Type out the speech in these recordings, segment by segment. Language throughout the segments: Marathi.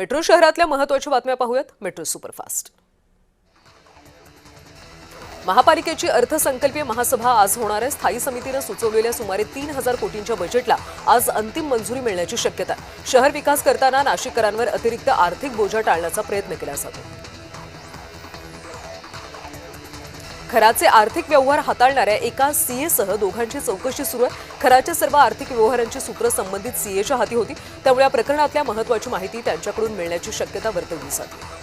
मेट्रो शहरातल्या महत्त्वाच्या बातम्या पाहूयात मेट्रो सुपरफास्ट। महापालिकेची अर्थसंकल्पीय महासभा आज होणार आहे। स्थायी समितीने सुचवलेल्या सुमारे 3000 कोटींच्या बजेटला आज अंतिम मंजुरी मिळण्याची शक्यता आहे। शहर विकास करताना नाशिककरांवर अतिरिक्त आर्थिक बोजा टाळण्याचा प्रयत्न केला जातो। खराचे आर्थिक व्यवहार हाताळणाऱ्या एका सीएसह दोघांची चौकशी सुरू आहे। खराच्या सर्व आर्थिक व्यवहारांची सूत्र संबंधित सीएच्या हाती होती, त्यामुळे या प्रकरणातल्या महत्त्वाची माहिती त्यांच्याकडून मिळण्याची शक्यता वर्तवली जाते।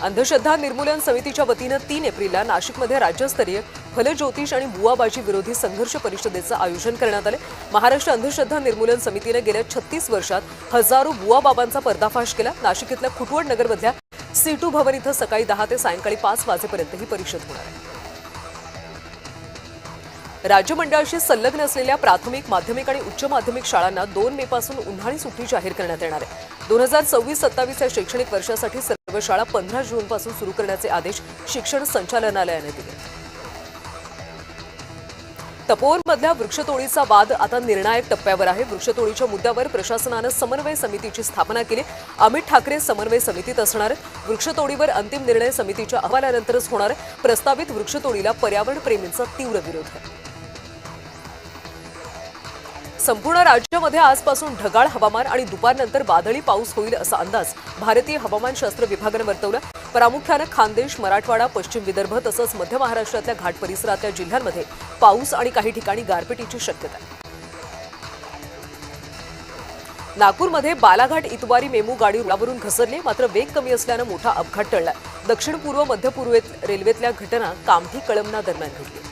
अंधश्रद्धा निर्मूलन समितीच्या वतीने 3 एप्रिलला नाशिकमध्ये राज्यस्तरीय फलज्योतिष आणि बुवाबाजी विरोधी संघर्ष परिषदेचं आयोजन करण्यात आले। महाराष्ट्र अंधश्रद्धा निर्मूलन समितीने गेल्या 36 वर्षात हजारो बुवाबाबांचा पर्दाफाश केला। नाशिक इथल्या खुटवड नगरमधल्या C2 भवन इथं सकाळी 10 ते सायंकाळी 5 वाजेपर्यंत ही परिषद होणार आहे। राज्य मंडळाशी संलग्न असलेल्या प्राथमिक, माध्यमिक आणि उच्च माध्यमिक शाळांना 2 मे पासून उन्हाळी सुट्टी जाहीर करण्यात येणार आहे। 2026-27 या शैक्षणिक वर्षासाठी सर्व शाळा 15 जून पासून सुरू करण्याचे आदेश शिक्षण संचालनालयाने दिले। तपोवनमधल्या वृक्षतोडीचा वाद आता निर्णायक टप्प्यावर आहे। वृक्षतोडीच्या मुद्द्यावर प्रशासनाने समन्वय समितीची स्थापना केली। अमित ठाकरे समन्वय समितीत असणार आहेत। वृक्षतोडीवर अंतिम निर्णय समितीच्या अहवालानंतरच होणार आहे। प्रस्तावित वृक्षतोडीला पर्यावरण प्रेमींचा तीव्र विरोध आहे। संपूर्ण राज्यामध्ये आजपासून ढगाळ हवामान आणि दुपारनंतर वादळी पाऊस होईल असा अंदाज भारतीय हवामानशास्त्र विभागाने वर्तवला। प्रामुख्याने खानदेश, मराठवाडा, पश्चिम विदर्भ तसंच मध्य महाराष्ट्रातल्या घाट परिसरातल्या जिल्ह्यांमध्ये पाऊस आणि काही ठिकाणी गारपिटीची शक्यता आहे। नागपूरमध्ये बालाघाट इतवारी मेमू गाडी रुळावरून घसरली, मात्र वेग कमी असल्याने मोठा अपघात टळला। दक्षिण पूर्व मध्य पूर्व रेल्वेतल्या घटना कामठी कळमना दरम्यान घडली।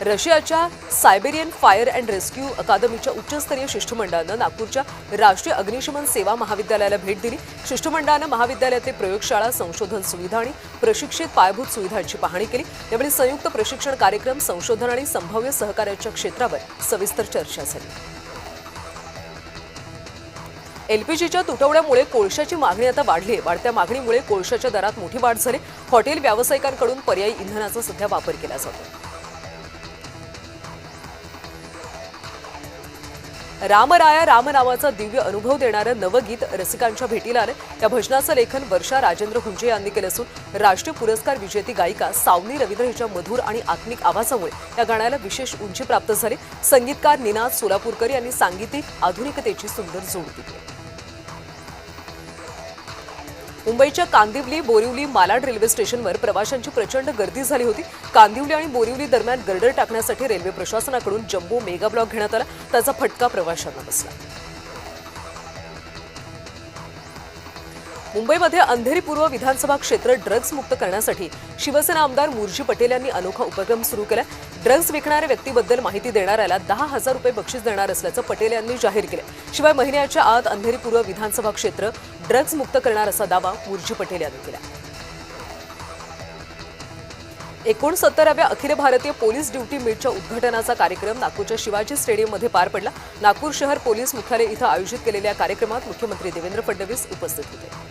रशियाच्या सायबेरियन फायर अँड रेस्क्यू अकादमीच्या उच्चस्तरीय शिष्टमंडळानं नागपूरच्या राष्ट्रीय अग्निशमन सेवा महाविद्यालयाला भेट दिली। शिष्टमंडळानं महाविद्यालयातले प्रयोगशाळा, संशोधन सुविधा आणि प्रशिक्षित पायाभूत सुविधांची पाहणी केली। यावेळी संयुक्त प्रशिक्षण कार्यक्रम, संशोधन आणि संभाव्य सहकार्याच्या क्षेत्रावर सविस्तर चर्चा झाली। एलपीजीच्या तुटवड्यामुळे कोळशाची मागणी आता वाढली आहे। वाढत्या मागणीमुळे कोळशाच्या दरात मोठी वाढ झाली। हॉटेल व्यावसायिकांकडून पर्यायी इंधनाचा सध्या वापर केला जातो। रामराया राम नावाचा दिव्य अनुभव देणारं नवगीत रसिकांच्या भेटीला आलं। या भजनाचं लेखन वर्षा राजेंद्र हुंजे यांनी केलं असून राष्ट्रीय पुरस्कार विजेती गायिका सावनी रवींद्र हिच्या मधुर आणि आत्मिक आवाजामुळे या गाण्याला विशेष उंची प्राप्त झाली। संगीतकार निनाद सोलापूरकर यांनी सांगीतिक आधुनिकतेची सुंदर जोड दिली। मुंबईच्या कांदिवली, बोरिवली, मालाड रेल्वे स्टेशनवर प्रवाशांची प्रचंड गर्दी झाली होती। कांदिवली आणि बोरिवली दरम्यान गर्डर टाकण्यासाठी रेल्वे प्रशासनाकडून जम्बो मेगा ब्लॉक घेण्यात आला, त्याचा फटका प्रवाशांना बसला। मुंबईमध्ये अंधेरी पूर्व विधानसभा क्षेत्र ड्रग्ज मुक्त करण्यासाठी शिवसेना आमदार मुरजी पटेल यांनी अनोखा उपक्रम सुरू केला। ड्रग्ज विकणाऱ्या व्यक्तीबद्दल माहिती देणाऱ्याला 10,000 रुपये बक्षीस देणार असल्याचं पटेल यांनी जाहीर केलं। शिवाय महिन्याच्या आत अंधेरी पूर्व विधानसभा क्षेत्र ड्रग्ज मुक्त करणार असा दावा मुरजी पटेल यांनी केला। 69व्या अखिल भारतीय पोलीस ड्युटी मीटच्या उद्घाटनाचा कार्यक्रम नागपूरच्या शिवाजी स्टेडियममध्ये पार पडला। नागपूर शहर पोलीस मुख्यालय इथं आयोजित केलेल्या कार्यक्रमात मुख्यमंत्री देवेंद्र फडणवीस उपस्थित होते।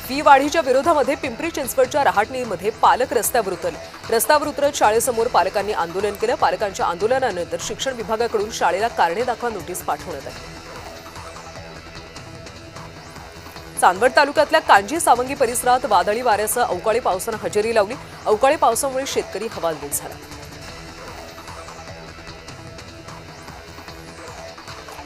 फी वाढीच्या विरोधामध्ये पिंपरी चिंचवडच्या रहाटणीमध्ये पालक रस्त्यावर उतरले। रस्त्यावर उतरत शाळेसमोर पालकांनी आंदोलन केलं। पालकांच्या आंदोलनानंतर शिक्षण विभागाकडून शाळेला कारणे दाखवा नोटीस पाठवण्यात आली। चांदवड तालुक्यातल्या कांजी सावंगी परिसरात वादळी वाऱ्यासह अवकाळी पावसानं हजेरी लावली। अवकाळी पावसामुळे शेतकरी हवालदिल झाला।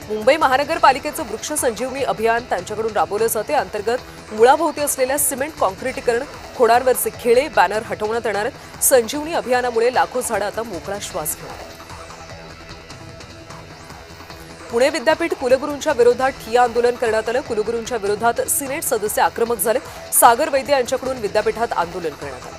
मुंबई महानगरपालिकेचं वृक्ष संजीवनी अभियान त्यांच्याकडून राबवलं जाते। अंतर्गत मुळाभोवती असलेल्या सिमेंट कॉन्क्रिटीकरण, खोडांवरचे खिळे, बॅनर हटवण्यात येणार आहेत। संजीवनी अभियानामुळे लाखो झाडं आता मोकळा श्वास घेणार आहेत। पुणे विद्यापीठ कुलगुरूंच्या विरोधात ठिय्या आंदोलन करण्यात आलं। कुलगुरूंच्या विरोधात सिनेट सदस्य आक्रमक झाले। सागर वैद्य यांच्याकडून विद्यापीठात आंदोलन करण्यात आलं।